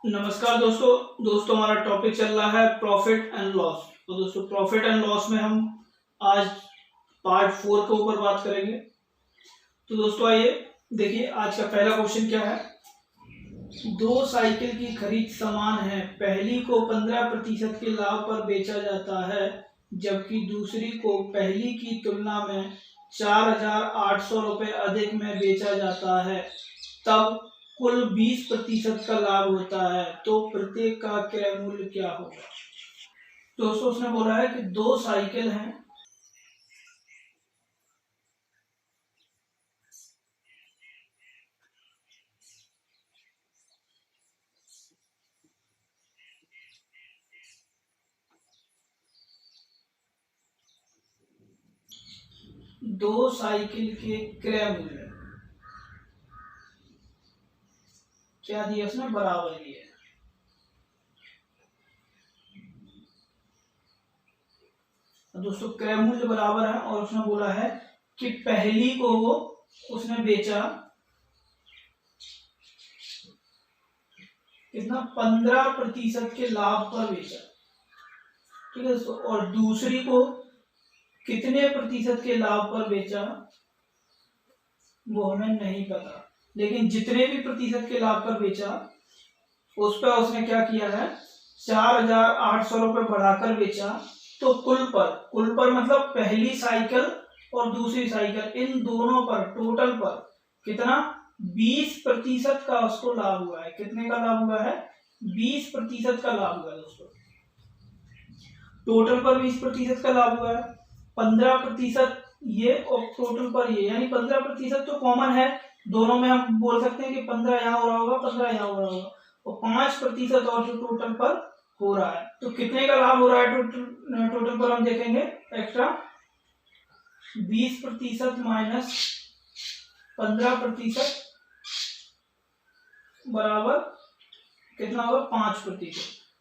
नमस्कार दोस्तों हमारा टॉपिक चल रहा है प्रॉफिट एंड लॉस। तो दोस्तों प्रॉफिट एंड लॉस में हम आज पार्ट 4 के ऊपर बात करेंगे। तो दोस्तों आइए देखिए आज का पहला क्वेश्चन क्या है। दो साइकिल की खरीद समान है, पहली को 15% के लाभ पर बेचा जाता है जबकि दूसरी को पहली की तुलना में 4,800 रुपये अधिक में बेचा जाता है, तब कुल 20% का लाभ होता है, तो प्रत्येक का क्रय मूल्य क्या होगा। दोस्तों उसने बोला है कि दो साइकिल हैं, दो साइकिल के क्रय मूल्य क्या दिया उसने, बराबर दिए। दोस्तों क्रय मूल्य बराबर है और उसने बोला है कि पहली को वो उसने बेचा कितना, 15% के लाभ पर बेचा। ठीक है दोस्तों, और दूसरी को कितने प्रतिशत के लाभ पर बेचा वो हमें नहीं पता, लेकिन जितने भी प्रतिशत के लाभ पर बेचा उस पर उसने क्या किया है, 4,800 रुपये बढ़ाकर बेचा। तो कुल पर मतलब पहली साइकिल और दूसरी साइकिल इन दोनों पर टोटल पर कितना, 20% का उसको लाभ हुआ है। कितने का लाभ हुआ है, 20% का लाभ हुआ है दोस्तों। टोटल पर 20% का लाभ हुआ है, 15% ये और टोटल पर ये, यानी 15% तो कॉमन है दोनों में। हम बोल सकते हैं कि 15 यहाँ हो रहा होगा, 15 यहाँ हो रहा होगा, और 5% और जो टोटल पर हो रहा है, तो कितने का लाभ हो रहा है टोटल पर हम देखेंगे एक्स्ट्रा। 20% माइनस 15% बराबर कितना होगा, 5%।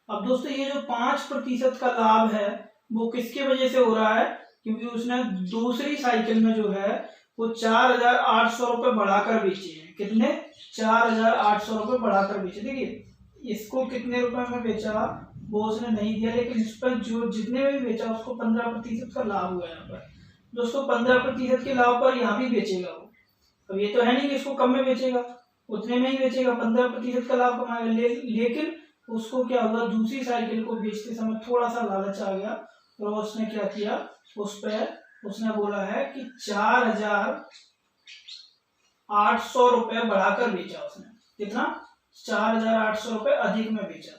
अब दोस्तों ये जो 5% का लाभ है वो किसकी वजह से हो रहा है, क्योंकि उसने दूसरी साइकिल में जो है वो 4,800 रुपये बढ़ाकर बेचे हैं। कितने, 4,800 रुपये बढ़ाकर बेचे। देखिए इसको कितने रुपए में बेचा वो उसने नहीं दिया, लेकिन इस पर जो जितने भी बेचा उसको 15% का लाभ हुआ है। यहाँ पर दोस्तों 15% के लाभ पर यहाँ भी बेचेगा वो। अब ये तो है नहीं कि इसको कम में बेचेगा, उतने में ही बेचेगा, 15% का लाभ कमाएगा। लेकिन उसको क्या हुआ, दूसरी साइकिल को बेचते समय थोड़ा सा लालच आ गया, तो उसने क्या किया, उस पर उसने बोला है कि 4,800 रुपये बढ़ाकर बेचा उसने। कितना, 4,800 रुपये अधिक में बेचा।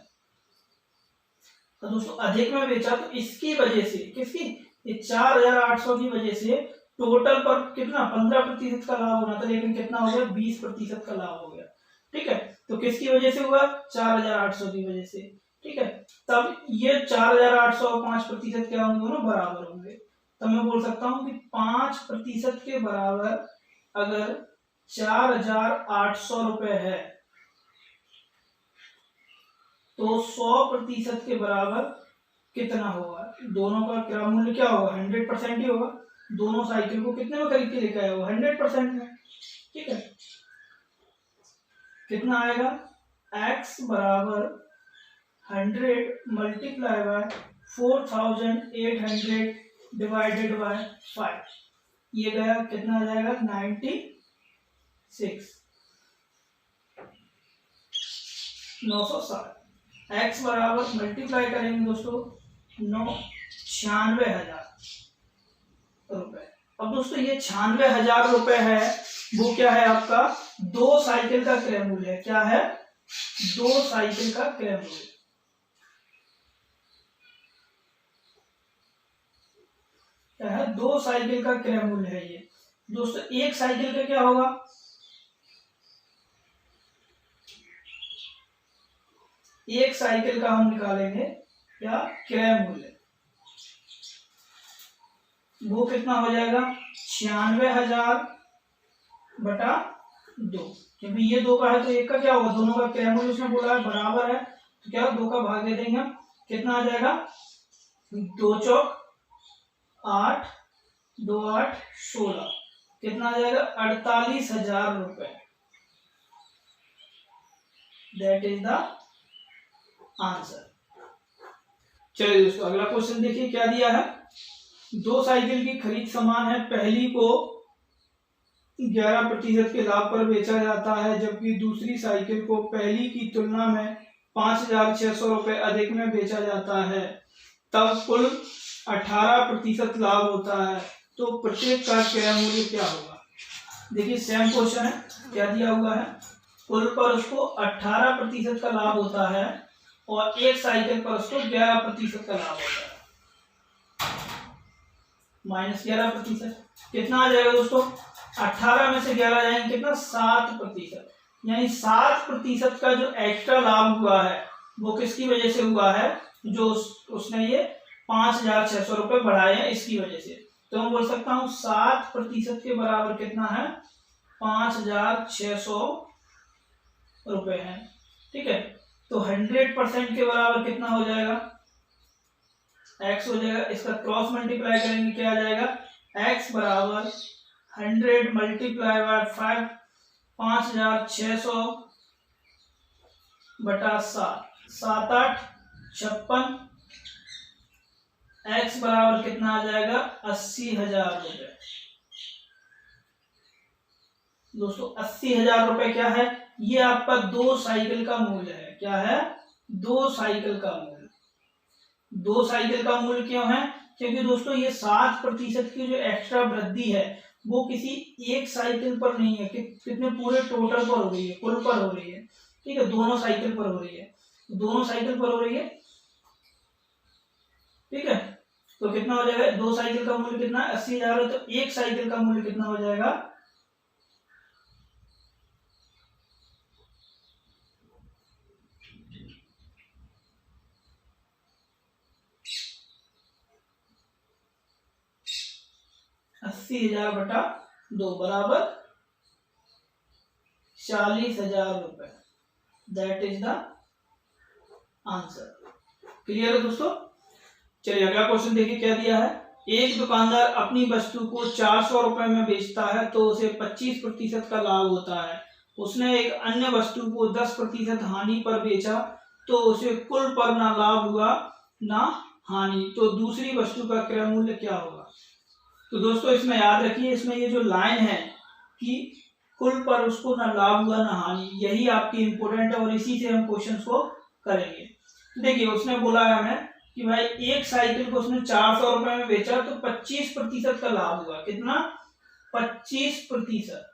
तो दोस्तों अधिक में बेचा तो इसकी वजह से, किसकी, ये 4,800 की वजह से टोटल पर कितना, 15% का लाभ होना था, लेकिन कितना हो गया, 20% का लाभ हो गया। ठीक है, तो किसकी वजह से हुआ, 4,800 की वजह से। ठीक है, तब ये 4,800 और 5% क्या होंगे, दोनों बराबर होंगे। तब मैं बोल सकता हूं कि 5% के बराबर अगर 4,800 रुपये है तो 100% के बराबर कितना होगा, दोनों का क्रय मूल्य क्या होगा, 100% ही होगा। दोनों साइकिल को कितने में खरीद के लेकर आया होगा, 100% में। ठीक है, कितना आएगा, x बराबर 100 मल्टीप्लाई बाय 4,800 डिवाइडेड बाय 5, ये गया कितना आ जाएगा, 960। x बराबर मल्टीप्लाई करेंगे दोस्तों 96,000 रुपए। अब दोस्तों ये 96,000 रुपए है, वो क्या है आपका, दो साइकिल का क्रय मूल्य है। क्या है, दो साइकिल का क्रय मूल्य। क्या है, दो साइकिल का क्रय मूल्य है ये। दोस्तों एक साइकिल का क्या होगा, एक साइकिल का हम निकालेंगे क्या, क्रय मूल्य, वो कितना हो जाएगा, 96,000 बटा 2। क्योंकि ये दो का है तो एक का क्या होगा, दोनों का क्रय मूल्य उसने बोला है बराबर है, तो क्या दो का भाग दे देंगे हम, कितना आ जाएगा, 2 चौक 8, 2 8 16, कितना आ जाएगा, 48,000 रुपए। That is the answer. चलिए दोस्तों अगला क्वेश्चन देखिए क्या दिया है। 2 साइकिल की खरीद समान है, पहली को 11% के लाभ पर बेचा जाता है, जबकि दूसरी साइकिल को पहली की तुलना में 5,600 रुपए अधिक में बेचा जाता है, तब कुल 18% लाभ होता है, तो प्रत्येक का क्रय मूल्य क्या होगा। देखिए सेम क्वेश्चन है, क्या दिया हुआ है, कुल पर उसको 18% का लाभ होता है और एक साइकिल पर उसको 11% का लाभ होता है, -11%। कितना आ जाएगा दोस्तों, 18 में से 11 जाएंगे कितना, 7%। यानी 7% का जो एक्स्ट्रा लाभ हुआ है वो किसकी वजह से हुआ है, जो उसने ये 5,600 रुपए बढ़ाए हैं इसकी वजह से। तो मैं बोल सकता हूँ 7% के बराबर कितना है, 5,600 रुपए है। ठीक है, तो 100% के बराबर कितना हो जाएगा, x हो जाएगा, इसका क्रॉस मल्टीप्लाई करेंगे क्या आ जाएगा, x बराबर 100 मल्टीप्लाई बाय 5, 5,600 बटा 7, 7 8 56, x बराबर कितना आ जाएगा, 80,000 रुपए। दोस्तों 80,000 रुपए क्या है, ये आपका 2 साइकिल का मूल्य है। क्या है, 2 साइकिल का मूल्य। 2 साइकिल का मूल्य क्यों है, क्योंकि दोस्तों ये 7% की जो एक्स्ट्रा वृद्धि है वो किसी एक साइकिल पर नहीं है, कितने पूरे टोटल पर हो रही है, कुल पर हो रही है। ठीक है, दोनों साइकिल पर हो रही है, दोनों साइकिल पर हो रही है। ठीक है, तो कितना हो जाएगा, 2 साइकिल का मूल्य कितना, 80,000 है, तो एक साइकिल का मूल्य कितना हो जाएगा, 80,000 बटा 2 बराबर 40,000 रुपए। That is the answer. Clear है दोस्तों। चलिए अगला क्वेश्चन देखिए क्या दिया है। एक दुकानदार अपनी वस्तु को 400 रुपए में बेचता है तो उसे 25% का लाभ होता है। उसने एक अन्य वस्तु को 10% हानि पर बेचा तो उसे कुल पर ना लाभ हुआ ना हानि, तो दूसरी वस्तु का क्रय मूल्य क्या होगा। तो दोस्तों इसमें याद रखिए, इसमें ये जो लाइन है कि कुल पर उसको ना लाभ हुआ ना हानि, यही आपकी इंपोर्टेंट है और इसी से हम क्वेश्चन को करेंगे। देखिए उसने बोला है हमें कि भाई एक साइकिल को उसने 400 रुपए में बेचा तो 25% का लाभ हुआ। कितना, 25%।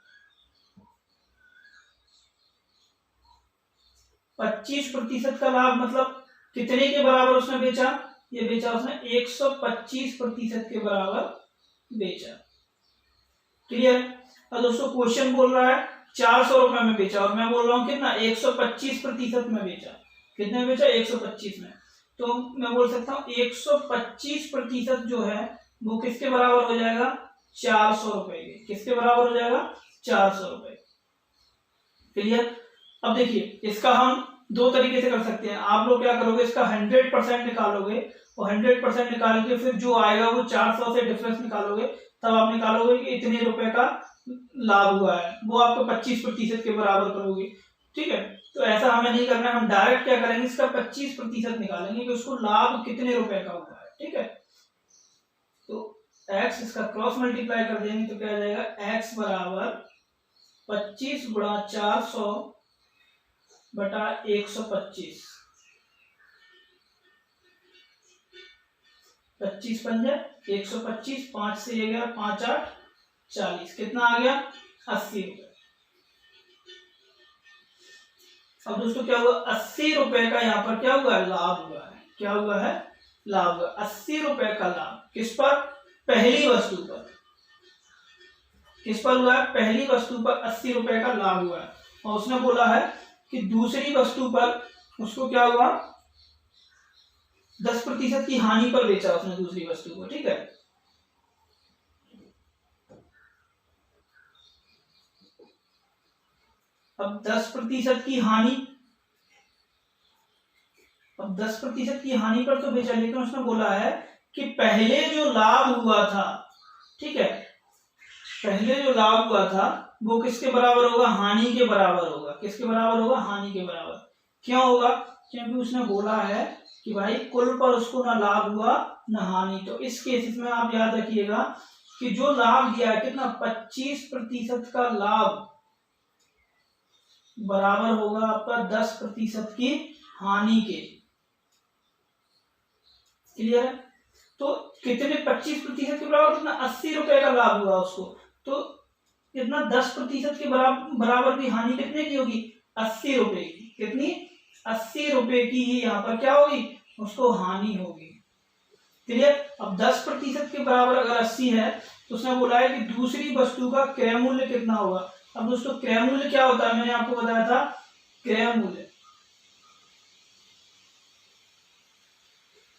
25% का लाभ मतलब कितने के बराबर उसने बेचा, ये बेचा उसने 125% के बराबर बेचा। क्लियर। अब दोस्तों क्वेश्चन बोल रहा है 400 रुपए में बेचा और मैं बोल रहा हूं कितना, 125% में बेचा। कितने में बेचा, 125 में। तो मैं बोल सकता हूं 125% जो है वो किसके बराबर हो जाएगा, 400 रुपए के। किसके बराबर हो जाएगा, 400 रुपए। क्लियर। अब देखिए इसका हम 2 तरीके से कर सकते हैं। आप लोग क्या करोगे, इसका 100% निकालोगे और 100% निकाल के फिर जो आएगा वो 400 से डिफरेंस निकालोगे, तब आप निकालोगे कि इतने रुपए का लाभ हुआ है, वो आपको 25% के बराबर करोगे। ठीक है, तो ऐसा हमें नहीं करना है, हम डायरेक्ट क्या करेंगे, इसका 25% निकालेंगे कि उसको लाभ कितने रुपए का हुआ है। ठीक है, तो x इसका क्रॉस मल्टीप्लाई कर देंगे तो क्या आ जाएगा, x बराबर 25 गुणा 400 बटा 125। 25 पंजे 125, 5 से ये गया 5 8 40, कितना आ गया, 80 रुपए। अब दोस्तों क्या हुआ, 80 रुपए का यहाँ पर क्या हुआ, लाभ हुआ है। क्या हुआ है, लाभ हुआ। 80 रुपए का लाभ किस पर, पहली वस्तु पर। किस पर हुआ है, पहली वस्तु पर 80 रुपए का लाभ हुआ है। और उसने बोला है कि दूसरी वस्तु पर उसको क्या हुआ, 10% की हानि पर बेचा उसने दूसरी वस्तु को। ठीक है, अब 10% की हानि, अब 10% की हानि पर तो बेचा, लेकिन उसने बोला है कि पहले जो लाभ हुआ था, ठीक है, पहले जो लाभ हुआ था वो किसके बराबर होगा, हानि के बराबर होगा। किसके बराबर होगा, हानि के बराबर। क्यों होगा, क्योंकि उसने बोला है कि भाई कुल पर उसको ना लाभ हुआ ना हानि। तो इस केसेस में आप याद रखिएगा कि जो लाभ दिया है कितना 25% का लाभ बराबर होगा आपका 10% की हानि के। क्लियर है? तो कितने 25% के बराबर कितना 80 रुपए का लाभ हुआ उसको, तो कितना 10% के बराबर की हानि कितने की होगी 80 रुपए की। कितनी 80 रुपए की ही यहाँ पर क्या होगी उसको हानि होगी। क्लियर? अब 10% के बराबर अगर 80 है तो उसने बोला है कि दूसरी वस्तु का क्रय मूल्य कितना होगा। अब दोस्तों क्रय मूल्य क्या होता है, मैंने आपको बताया था क्रय मूल्य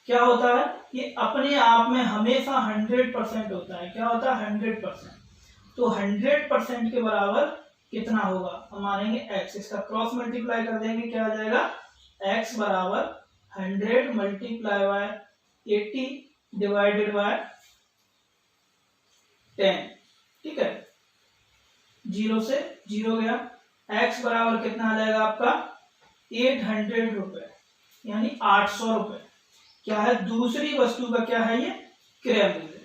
क्या होता है, ये अपने आप में हमेशा 100% होता है। क्या होता है 100%। तो 100% के बराबर कितना होगा, हम मानेंगे x, इसका क्रॉस मल्टीप्लाई कर देंगे, क्या आ जाएगा x बराबर 100 मल्टीप्लाई बाय 80 डिवाइडेड बाय 10। ठीक है, 0 से 0 गया, x बराबर कितना आ जाएगा आपका 800 रुपए, यानी 800 रुपए। क्या है, दूसरी वस्तु का क्या है ये क्रय मूल्य।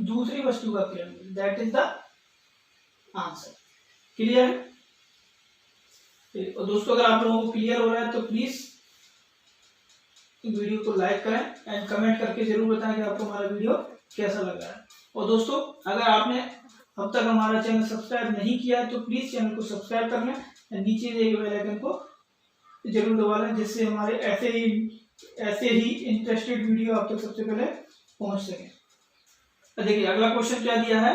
दूसरी वस्तु का क्रय मूल्य, that is the answer. Clear है? और दोस्तों अगर आप लोगों को क्लियर हो रहा है तो प्लीज वीडियो को लाइक करें एंड कमेंट करके जरूर बताएं कि आपको हमारा वीडियो कैसा लग रहा है। और दोस्तों अगर आपने अब तक हमारा चैनल सब्सक्राइब नहीं किया है तो प्लीज चैनल को सब्सक्राइब कर लें, नीचे दिए गए बेल आइकन को जरूर दबा लें, जिससे हमारे ऐसे ही इंटरेस्टेड वीडियो आप तक सबसे पहले पहुंच सके। देखिए अगला क्वेश्चन क्या दिया है,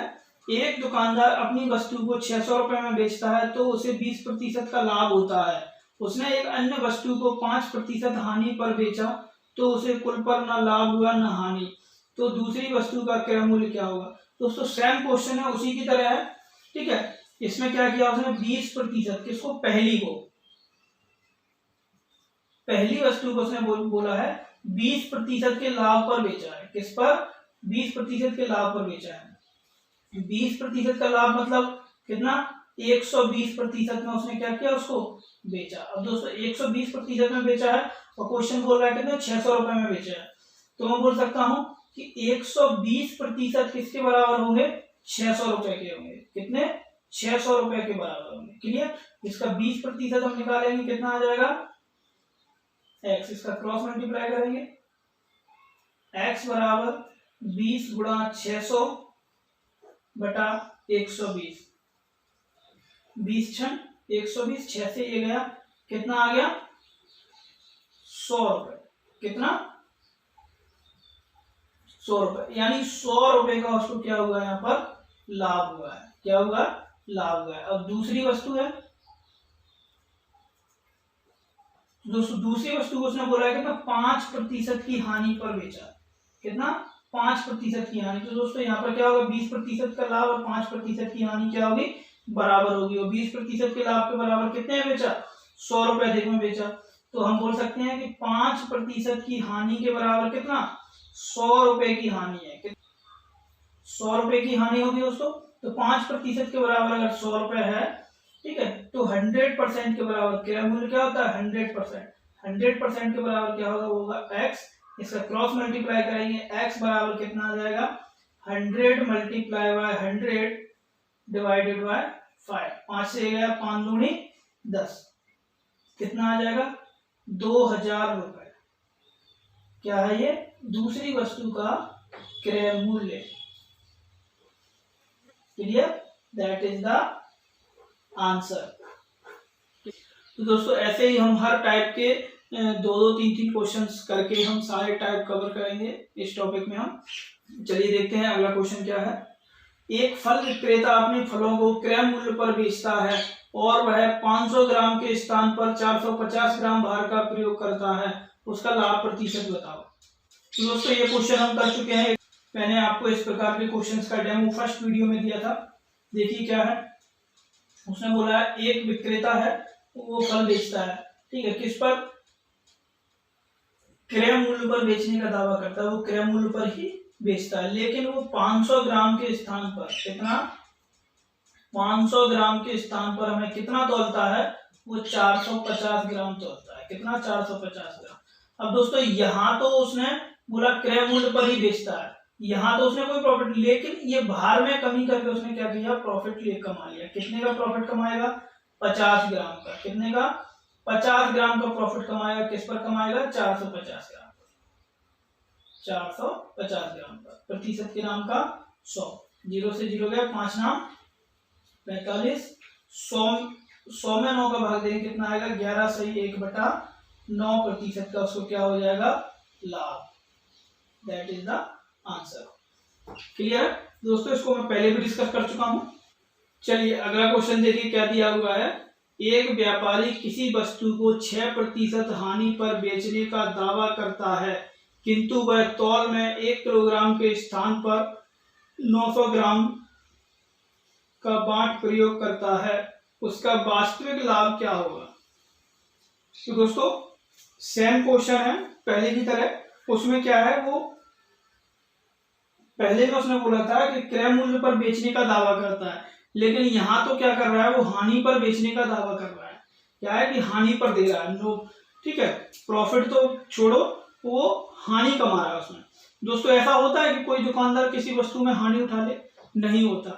एक दुकानदार अपनी वस्तु को 600 रुपए में बेचता है तो उसे 20% का लाभ होता है। उसने एक अन्य वस्तु को 5% हानि पर बेचा तो उसे कुल पर ना लाभ हुआ ना हानि, तो दूसरी वस्तु का क्रय मूल्य क्या होगा। दोस्तों सेम क्वेश्चन है, उसी की तरह है। ठीक है, इसमें क्या किया उसने 20%, किसको, पहली को, पहली वस्तु को उसने बोला है 20% के लाभ पर बेचा है। किस पर, 20% के लाभ पर बेचा है। 20% का लाभ मतलब कितना, 120% में उसने क्या किया उसको बेचा। अब दोस्तों 120% में बेचा है और क्वेश्चन बोल रहा है कितने 600 रुपए में बेचा है, तो मैं बोल सकता हूं कि 120% किसके बराबर होंगे, 600 रुपए के होंगे। कितने, 600 रुपए के बराबर होंगे। क्लियर? इसका 20% हम निकालेंगे, कितना आ जाएगा x, इसका क्रॉस मल्टीप्लाई करेंगे, x बराबर 20 गुणा 600 बटा 120, 20 क्षण 120, 6 से ये गया, कितना आ गया 100 रुपए। कितना, 100 रुपए, यानी 100 रुपए का उसको क्या हुआ यहाँ पर लाभ हुआ है। क्या हुआ, लाभ हुआ है। अब दूसरी वस्तु है, दोस्तों दूसरी वस्तु को उसने बोला है कितना 5% की हानि पर बेचा। कितना, 5% की हानि। तो दोस्तों यहाँ पर क्या होगा, 20% का लाभ और 5% की हानि क्या होगी, बराबर होगी। और 20% के लाभ के बराबर कितने में बेचा, 100 रुपए अधिक में बेचा। तो हम बोल सकते हैं कि 5% की हानि के बराबर कितना, 100 रुपए की हानि है। 100 रुपए की हानि होगी दोस्तों, तो 5% के बराबर अगर 100 रुपए है, ठीक है, तो 100% के बराबर क्रय मूल्य क्या होता है 100%। 100% के बराबर क्या होगा, वो होगा x, इसका क्रॉस मल्टीप्लाई करेंगे, x बराबर कितना आ जाएगा 100 मल्टीप्लाई बाय 100 डिवाइडेड बाय 5। 5 से गया 5 दूनी 10, कितना आ जाएगा 2000 रुपए। क्या है ये, दूसरी वस्तु का क्रय मूल्य। Clear, that is the answer. तो दोस्तों ऐसे ही हम हर टाइप के 2-2, 3-3 क्वेश्चंस करके हम सारे टाइप कवर करेंगे इस टॉपिक में हम। चलिए देखते हैं अगला क्वेश्चन क्या है। एक फल विक्रेता अपने फलों को क्रय मूल्य पर बेचता है और वह 500 ग्राम के स्थान पर 450 ग्राम भार का प्रयोग करता है, उसका लाभ प्रतिशत बताओ। तो दोस्तों ये क्वेश्चन हम कर चुके हैं, मैंने आपको इस प्रकार के क्वेश्चंस का डेमो फर्स्ट वीडियो में दिया था। देखिए क्या है, उसने बोला है एक विक्रेता है वो फल बेचता है, ठीक है, किस पर, क्रय मूल्य पर बेचने का दावा करता है, वो क्रय मूल्य पर ही बेचता है, लेकिन वो 500 ग्राम के स्थान पर, कितना 500 ग्राम के स्थान पर हमें कितना तौलता है, वो 450 ग्राम तौलता है। कितना, 450 ग्राम। अब दोस्तों यहाँ तो उसने बोला क्रय मूल्य पर ही बेचता है, यहाँ तो उसने कोई प्रॉफिट, लेकिन ये भार में कमी करके उसने क्या किया, प्रॉफिट लिए कमा लिया। कितने का प्रॉफिट कमाएगा, 50 ग्राम का। कितने का, 50 ग्राम का प्रॉफिट कमाएगा। किस पर कमाएगा, 450 ग्राम पर, 450 ग्राम पर। प्रतिशत के नाम का 100, 0 से 0 गया, 5 नाम 45, 100 में 9 का भाग देंगे कितना आएगा, 11 सही 1/9 प्रतिशत का उसको क्या हो जाएगा, लाभ। That is the answer. Clear दोस्तों, इसको मैं पहले भी डिस्कस कर चुका हूं। चलिए अगला क्वेश्चन देखिए क्या दिया हुआ है। एक व्यापारी किसी वस्तु को 6% हानि पर बेचने का दावा करता है, किंतु वह तौल में 1 किलोग्राम के स्थान पर 900 ग्राम का बाट प्रयोग करता है, उसका वास्तविक लाभ क्या होगा। तो दोस्तों सेम क्वेश्चन है पहले की तरह। उसमें क्या है, वो पहले में उसने बोला था कि क्रय मूल्य पर बेचने का दावा करता है, लेकिन यहाँ तो क्या कर रहा है, वो हानि पर बेचने का दावा कर रहा है। क्या है कि हानि पर दे रहा है, नो ठीक है, प्रॉफिट तो छोड़ो, वो हानि कमा रहा है उसमें। दोस्तों ऐसा होता है कि कोई दुकानदार किसी वस्तु में हानि उठा ले, नहीं होता।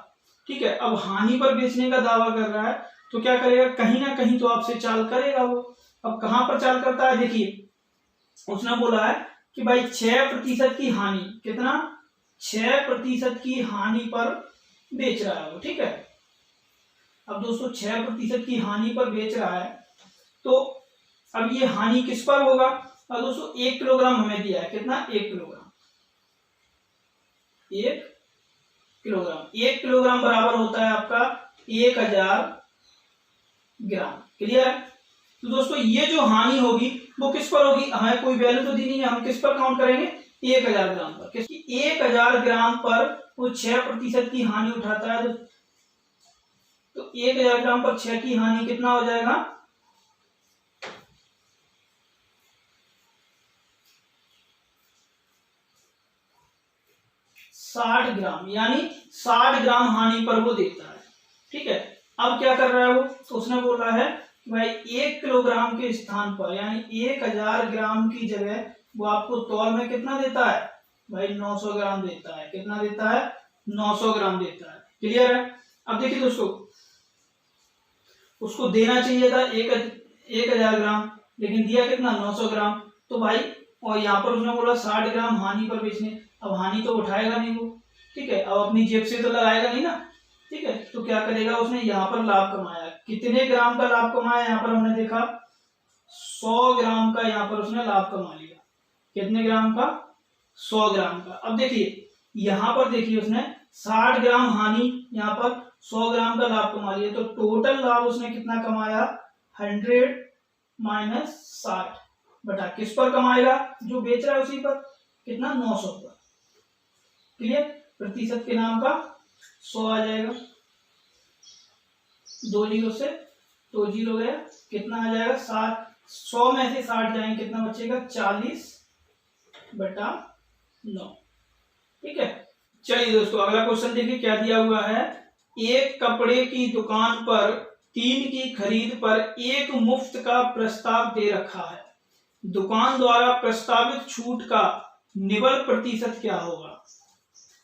ठीक है, अब हानि पर बेचने का दावा कर रहा है तो क्या करेगा, कहीं ना कहीं तो आपसे चाल करेगा वो। अब कहां पर चाल करता है, देखिए उसने बोला है कि भाई 6% की हानि, कितना, 6% की हानि पर बेच रहा है वो। ठीक है, अब दोस्तों 6% की हानि पर बेच रहा है, तो अब ये हानि किस पर होगा। अब दोस्तों 1 किलोग्राम हमें दिया है, कितना, 1 किलोग्राम। 1 किलोग्राम बराबर होता है आपका 1000 ग्राम। क्लियर है। तो दोस्तों ये जो हानि होगी वो किस पर होगी, हमें कोई वैल्यू तो दी नहीं है, हम किस पर काउंट करेंगे, 1000 ग्राम पर। किसकी, 1000 ग्राम पर वो 6% की हानि उठाता है, तो 1000 ग्राम पर 6 की हानि कितना हो जाएगा, 60 ग्राम, यानी 60 ग्राम हानि पर वो देता है। ठीक है, अब क्या कर रहा है वो, तो उसने बोला है भाई 1 किलोग्राम के स्थान पर, यानी 1000 ग्राम की जगह वो आपको तौल में कितना देता है, भाई 900 ग्राम देता है। कितना देता है, 900 ग्राम देता है। क्लियर है। अब देखिए दोस्तों, उसको देना चाहिए था 1000 ग्राम, लेकिन दिया कितना, 900 ग्राम। तो भाई, और यहाँ पर उसने बोला 60 ग्राम हानि पर बेचने, अब हानि तो उठाएगा नहीं वो। ठीक है, अब अपनी जेब से तो लगाएगा नहीं ना। ठीक है, तो क्या करेगा, उसने यहाँ पर लाभ कमाया। कितने ग्राम का लाभ कमाया, यहाँ पर हमने देखा 100 ग्राम का, यहाँ पर उसने लाभ कमा लिया। कितने ग्राम का, 100 ग्राम का। अब देखिए यहाँ पर देखिए उसने 60 ग्राम हानि, यहाँ पर 100 ग्राम का लाभ कमा लिया, तो टोटल लाभ उसने कितना कमाया, 100 माइनस 60 बटा किस पर कमाएगा, जो बेच रहा है उसी पर, कितना, 900 पर। क्लियर, प्रतिशत के नाम का 100 आ जाएगा, 2 जीरो से 2 जीरो गया, कितना आ जाएगा, 60, 100 में से 60 जाएंगे, कितना बचेगा, 40/9। ठीक है, चलिए दोस्तों अगला क्वेश्चन देखिए क्या दिया हुआ है। एक कपड़े की दुकान पर 3 की खरीद पर 1 मुफ्त का प्रस्ताव दे रखा है, दुकान द्वारा प्रस्तावित छूट का निवल प्रतिशत क्या होगा।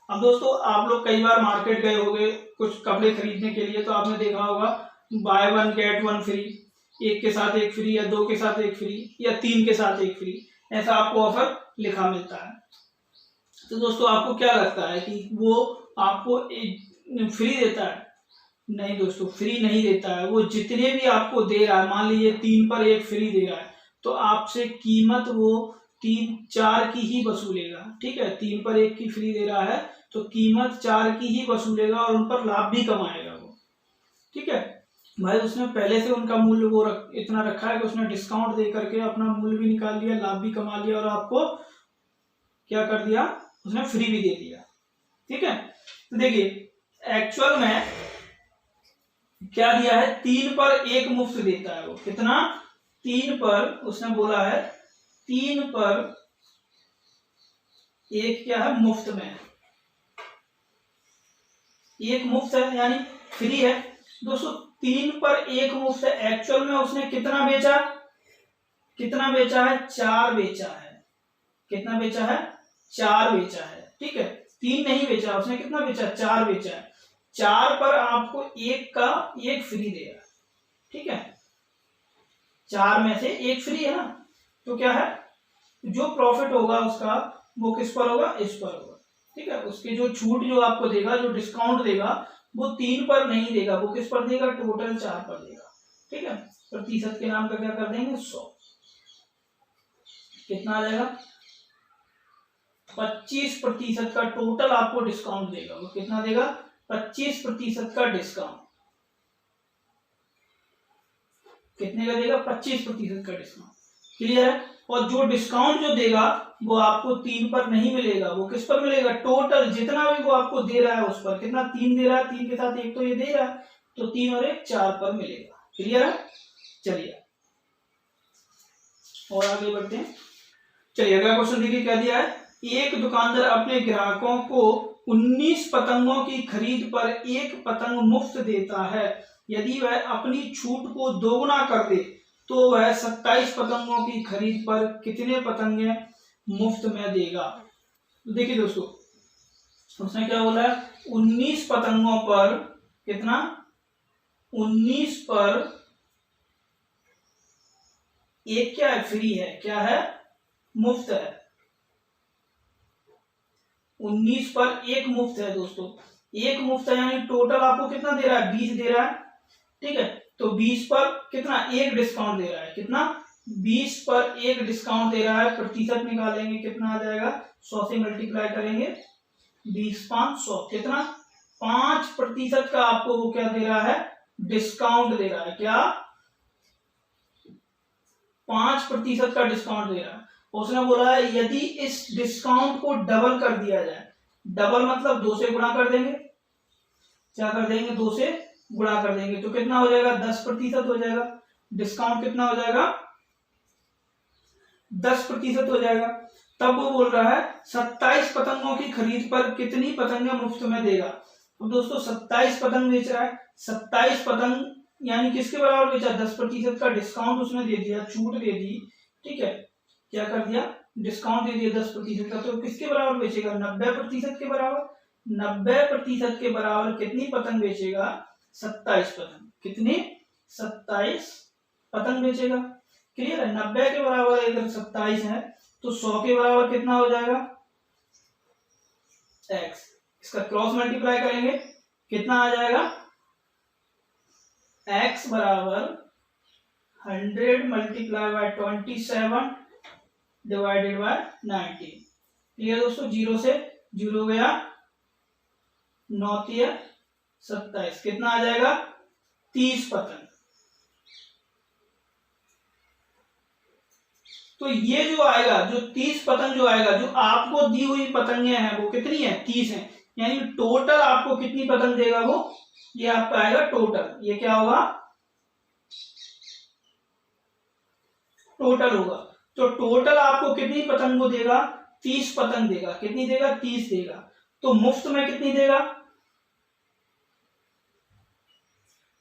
अब दोस्तों आप लोग कई बार मार्केट गए होंगे कुछ कपड़े खरीदने के लिए, तो आपने देखा होगा बाय 1 गेट 1 फ्री, 1 के साथ 1 फ्री, या 2 के साथ 1 फ्री, या 3 के साथ 1 फ्री, ऐसा आपको ऑफर लिखा मिलता है। तो दोस्तों आपको क्या लगता है कि वो आपको फ्री देता है, नहीं दोस्तों फ्री नहीं देता है। वो जितने भी आपको दे रहा है, मान लीजिए 3 पर 1 फ्री दे रहा है, तो आपसे कीमत वो 4 की ही वसूलेगा। ठीक है, 3 पर 1 की फ्री दे रहा है तो कीमत 4 की ही वसूलेगा और उन पर लाभ भी कमाएगा वो। ठीक है भाई, उसने पहले से उनका मूल्य वो इतना रखा है कि उसने डिस्काउंट दे करके अपना मूल्य भी निकाल लिया, लाभ भी कमा लिया, और आपको क्या कर दिया, उसने फ्री भी दे दिया। ठीक है, तो देखिए एक्चुअल में क्या दिया है, 3 पर 1 मुफ्त देता है वो। कितना, 3 पर, उसने बोला है 3 पर 1 क्या है, मुफ्त में, 1 मुफ्त है, यानी फ्री है दोस्तों। 3 पर 1 मुफ्त है। एक्चुअल में उसने कितना बेचा है? 4 बेचा है। कितना बेचा है? 4 बेचा है। ठीक है, 3 नहीं बेचा उसने, कितना बेचा? 4 बेचा है। 4 पर आपको 1 का 1 फ्री देगा। ठीक है, 4 में से 1 फ्री है ना, तो क्या है, जो प्रॉफिट होगा उसका वो किस पर होगा? इस पर होगा। ठीक है, उसकी जो छूट जो आपको देगा, जो डिस्काउंट देगा, वो 3 पर नहीं देगा, वो किस पर देगा? टोटल 4 पर देगा। ठीक है, प्रतिशत के नाम का क्या कर देंगे? 100। कितना आ जाएगा? 25% का टोटल आपको डिस्काउंट देगा। वो कितना देगा? 25% का डिस्काउंट। कितने का देगा? 25% का डिस्काउंट। क्लियर है? और जो डिस्काउंट जो देगा वो आपको 3 पर नहीं मिलेगा, वो किस पर मिलेगा? टोटल जितना भी वो आपको दे रहा है उस पर। कितना? 3 दे रहा है, 3 के साथ 1 तो ये दे रहा है, तो 3 और 1 4 पर मिलेगा। क्लियर है? चलिए और आगे बढ़ते हैं। चलिए अगला क्वेश्चन देखिए क्या दिया है। एक दुकानदार अपने ग्राहकों को 19 पतंगों की खरीद पर 1 पतंग मुफ्त देता है। यदि वह अपनी छूट को दोगुना कर दे तो वह 27 पतंगों की खरीद पर कितने पतंगे मुफ्त में देगा? तो देखिए दोस्तों, उसने क्या बोला है? 19 पतंगों पर कितना? 19 पर 1 क्या है? फ्री है। क्या है? मुफ्त है। 19 पर 1 मुफ्त है दोस्तों। 1 मुफ्त है यानी टोटल आपको कितना दे रहा है? 20 दे रहा है। ठीक है, तो 20 पर कितना? 1 डिस्काउंट दे रहा है। कितना? 20 पर 1 डिस्काउंट दे रहा है। प्रतिशत निकालेंगे, कितना आ जाएगा? 100 से मल्टीप्लाई करेंगे, 20 5 100। कितना? 5% का आपको वो क्या दे रहा है? डिस्काउंट दे रहा है। क्या? 5% का डिस्काउंट दे रहा है। उसने बोला है यदि इस डिस्काउंट को डबल कर दिया जाए। डबल मतलब 2 से गुणा कर देंगे। क्या कर देंगे? 2 से गुणा कर देंगे, तो कितना हो जाएगा? 10% हो जाएगा। डिस्काउंट कितना हो जाएगा? 10% हो जाएगा। तब वो बोल रहा है 27 पतंगों की खरीद पर कितनी पतंगें मुफ्त में देगा। तो दोस्तों 27 पतंग बेच रहा है। 27 पतंग यानी किसके बराबर बेचा? 10% का डिस्काउंट उसने दे दिया, छूट दे दी। ठीक है, क्या कर दिया? डिस्काउंट दे दिया 10% का। तो किसके बराबर बेचेगा? 90% के बराबर। 90% के बराबर कितनी पतंग बेचेगा? 27 पतंग। कितनी? 27 पतंग बेचेगा। क्लियर है? 90 के बराबर अगर 27 है तो 100 के बराबर कितना हो जाएगा? x। इसका क्रॉस मल्टीप्लाई करेंगे, कितना आ जाएगा? x बराबर 100 multiply by 27 divided by 90। Clear दोस्तों? 0 से 0 गया, 9 3 27। कितना आ जाएगा? 30 पतंग। तो ये जो आएगा, जो 30 पतंग जो आएगा, जो आपको दी हुई पतंगे हैं वो कितनी है? 30 है। यानी टोटल आपको कितनी पतंग देगा वो? ये आपका आएगा टोटल। ये क्या होगा? टोटल होगा। तो टोटल आपको कितनी पतंग को देगा? 30 पतंग देगा। कितनी देगा? 30 देगा। तो मुफ्त में कितनी देगा?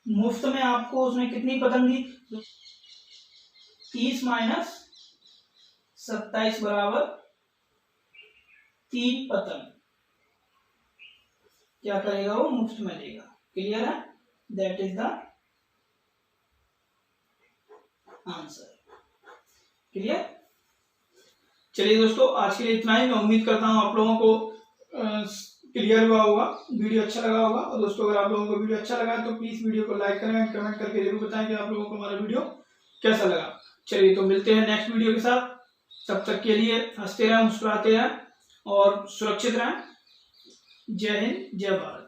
मुफ्त में आपको उसने कितनी पतंग दी? 30 माइनस 27 बराबर 3 पतंग। क्या करेगा वो? मुफ्त में देगा। क्लियर है? That is the answer. Clear? चलिए दोस्तों, आज के लिए इतना ही। मैं उम्मीद करता हूं आप लोगों को क्लियर हुआ होगा, वीडियो अच्छा लगा होगा। और दोस्तों अगर आप लोगों को वीडियो अच्छा लगा है तो प्लीज वीडियो को लाइक करें, कमेंट करके जरूर बताएं कि आप लोगों को हमारा वीडियो कैसा लगा। चलिए तो मिलते हैं नेक्स्ट वीडियो के साथ। तब तक के लिए हंसते रहें, मुस्कुराते रहें और सुरक्षित रहें। जय हिंद, जय भारत।